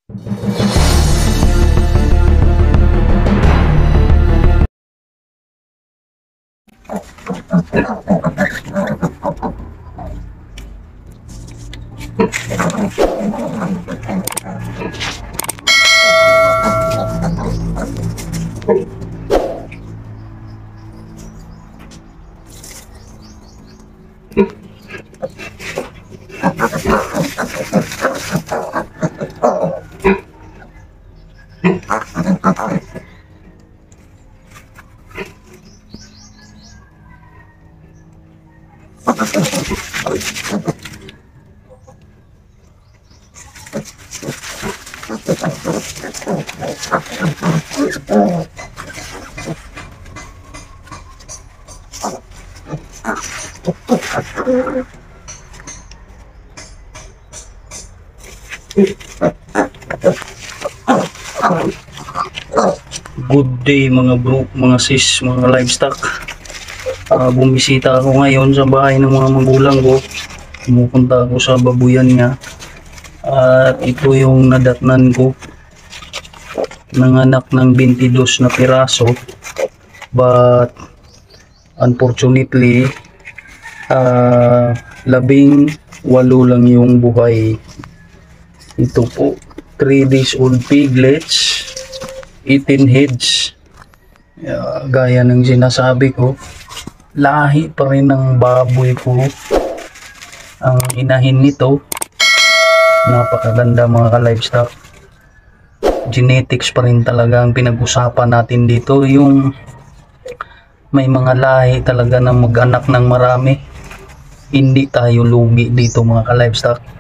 Good day mga bro, mga sis, mga livestock. Bumisita ako ngayon sa bahay ng mga magulang ko. Pumupunta ako sa babuyan niya. At ito yung nadatnan ko. Nanganak ng 22 na piraso. But unfortunately, 18 lang yung buhay. Ito po, 3 days old piglets. 18 heads, gaya ng sinasabi ko, lahi pa rin ng baboy ko ang inahin nito. Napakaganda mga ka-livestock. Genetics pa rin talaga ang pinag-usapan natin dito, yung may mga lahi talaga na mag-anak ng marami. Hindi tayo lugi dito mga ka-livestock.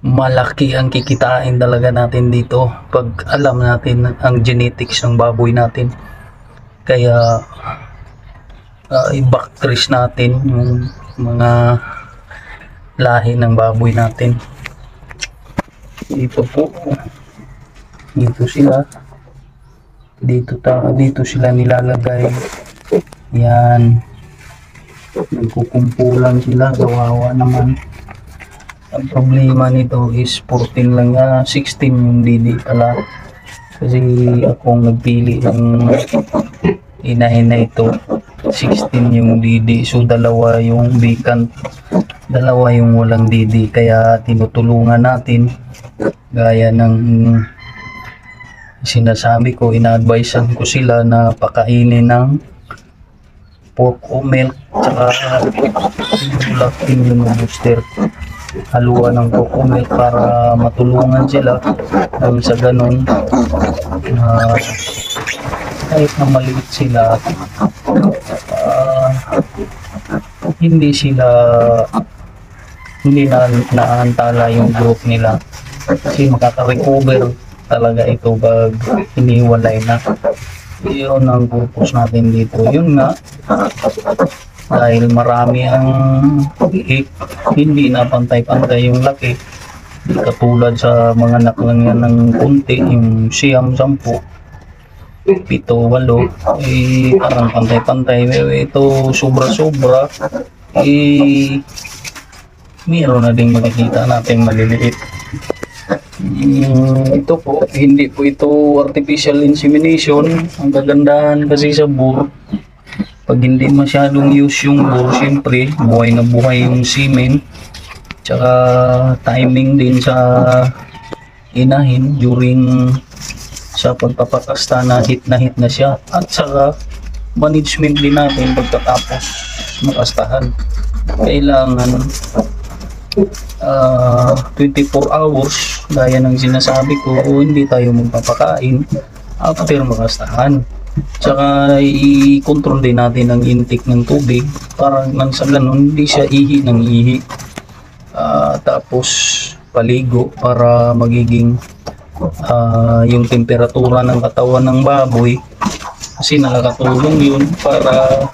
Malaki ang kikitain talaga natin dito pag alam natin ang genetics ng baboy natin. Kaya i-backtrace natin yung mga lahi ng baboy natin. Dito po, dito sila, dito sila nilalagay. Yan, nagkukumpulan sila, kawawa naman. Ang problema nito is 14 lang, 16 yung didi pala. Kasi akong nagpili ng inahin na ito, 16 yung didi. So dalawa yung vacant, dalawa yung walang didi. Kaya tinutulungan natin, gaya ng sinasabi ko, ina-advisean ko sila na pakainin ng pork o milk, tsaka lactin yung booster. Haluan ng coco milk para matulungan sila nang sa ganun kahit na maliit sila, hindi na naantala yung growth nila, kasi makaka-recover talaga ito pag iniwalay na. Yun ang purpose natin dito. Yun nga, dahil marami ang iik, hindi na pantay-pantay yung laki. Di katulad sa mga anak lang yan ng kunti, yung siyam, 10, 7, 8, parang pantay-pantay. Ito sobra-sobra, meron na ding makikita natin maliliit. Ito po, hindi po ito artificial insemination. Ang kagandahan kasi sa burr, pag hindi masyadong use yung burr, siyempre buhay na buhay yung semen. Tsaka timing din sa inahin during sa pagpapakasta na hit na siya. At saka management din natin pagkatapos makastahan. Kailangan 24 hours gaya ng sinasabi ko, hindi tayo magpapakain after makastahan. Tsaka i-control din natin ang intake ng tubig para nang sa ganun hindi siya ihi ng ihi. Tapos paligo para magiging yung temperatura ng katawan ng baboy, kasi nakakatulong yun para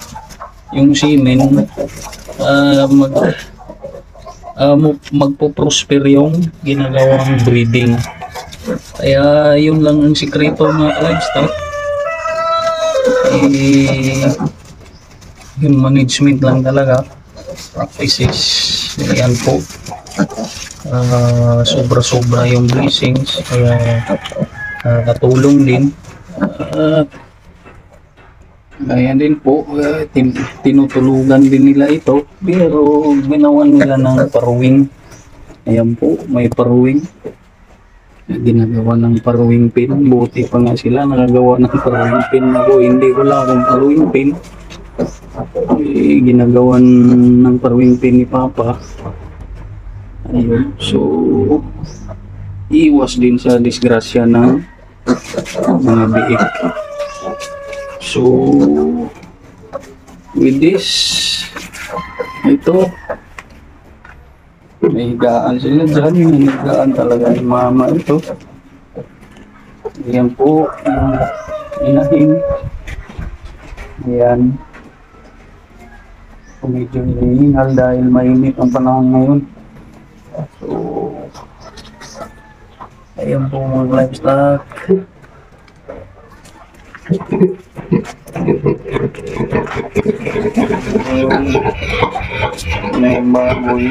yung semen magpo-prosper yung ginagawang breeding. Kaya yun lang ang sikreto ng livestock. Yung management lang talaga, practices. Yan po. sobra-sobra yung blessings, kaya nakatulong din. Ayan din po, tinutulugan din nila ito, pero ginawan nila ng paruwing. Ayan po, may paruwing. Ginagawa ng paruwing pin. Buti pa nga sila nakagawa ng paruwing pin. Ako, hindi ko lang akong paruwing pin. Ginagawan ng paruwing pin ni Papa. Ayun, so iwas din sa disgrasya ng mga biik. So, with this, ito, may higaan sila dyan. May higaan talaga ni Mama ito. Ayan po, inahin. Ayan. Medyo hinihingal dahil mainit ang panahon ngayon. So, ayan po mga livestock. May baboy.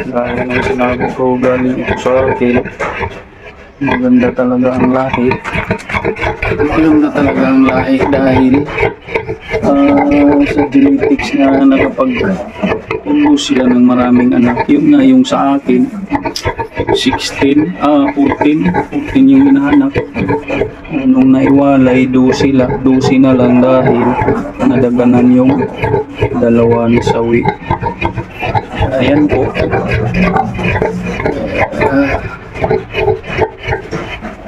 Gaya ng sinabi ko, galing ito sa akin. Maganda talaga ang lahi. Maganda talaga ang lahi dahil sa genetics na nakapag-umbos sila ng maraming anak. Yun nga yung sa akin, 14 yung hinahanap. Nung naiwalay, 12 na lang dahil nadaganan yung dalawa ni Sawi. Ayan po.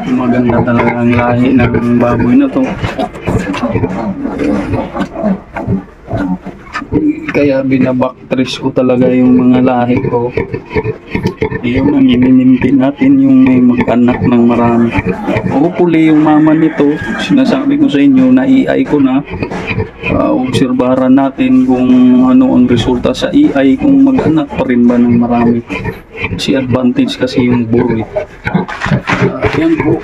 Maganda talaga ang lahi ng baboy na to. Kaya binabaktres ko talaga yung mga lahi ko. Yun ang inimintin natin, yung may mag-anak ng marami. Hopefully yung mama nito, sinasabi ko sa inyo, na-EI ko na. Obserbaran natin kung ano ang resulta sa EI, kung mag-anak pa rin ba ng marami. Si advantage kasi yung buro. Yan po.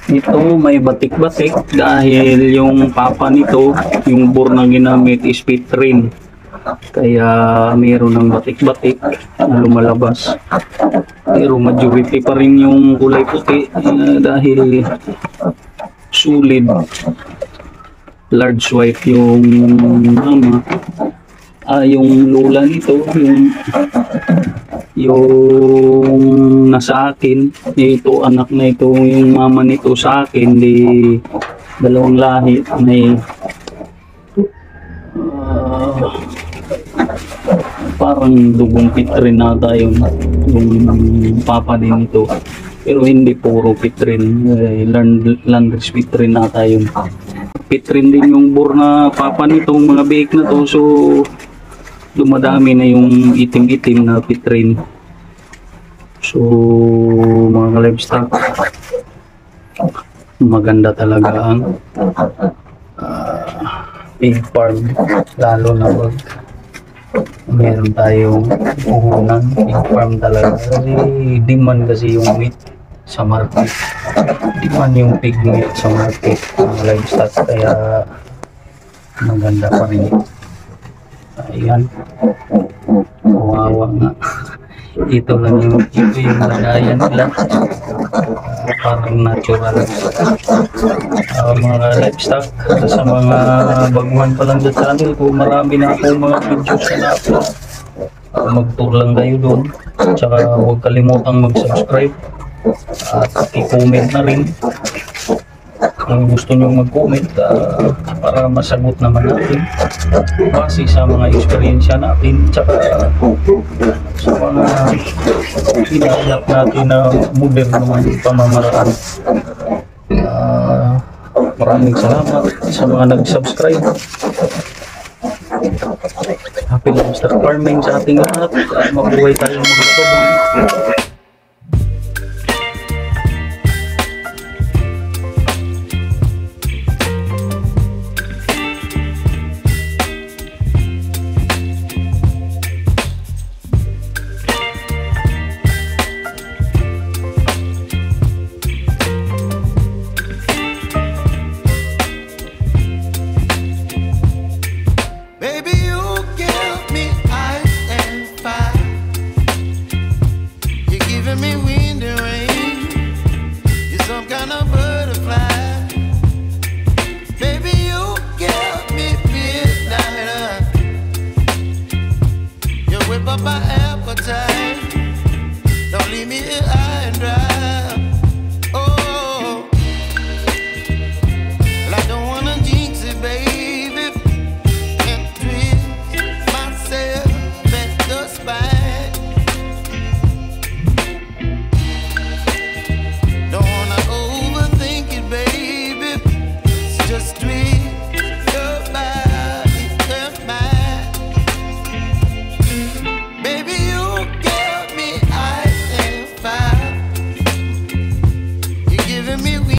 Ito may batik-batik dahil yung papa nito, yung bur na ginamit is pitrin. Kaya mayroon ng batik-batik na lumalabas. Pero majority pa rin yung kulay puti dahil solid large white yung mama. Yung lula nito, yung nasa akin, ito anak na ito, yung mama nito sa akin, di dalawang lahi, may parang dugong pitrin nata yung papa din ito, pero hindi puro pitrin, landrace pitrin nata yun. Pitrin din yung bur na papa nitong mga biik na to, so dumadami na yung itim-itim na pitrin. So mga livestock, maganda talaga ang pig farm, lalo na pag meron tayong puhunan. Pig farm talaga kasi demand kasi yung meat sa market, demand yung pig meat sa market, mga livestock, kaya maganda pa rin. Ayan, kawawa nga. Ito lang yung lagayan nila, parang natural. Mga livestock, sa mga baguhan pa lang sa channel ko, marami na akong mga videos na na-upload. Mag-tour lang kayo doon, tsaka huwag kalimutang mag-subscribe at i-comment na rin kung gusto nyo mag-comment para masagot naman natin base sa mga eksperyensya natin, tsaka sa mga hinahanap natin na modernong pamamaraan. Maraming salamat sa mga nag-subscribe. Happy livestock farming sa ating lahat. Mabuhay tayong magkakabang.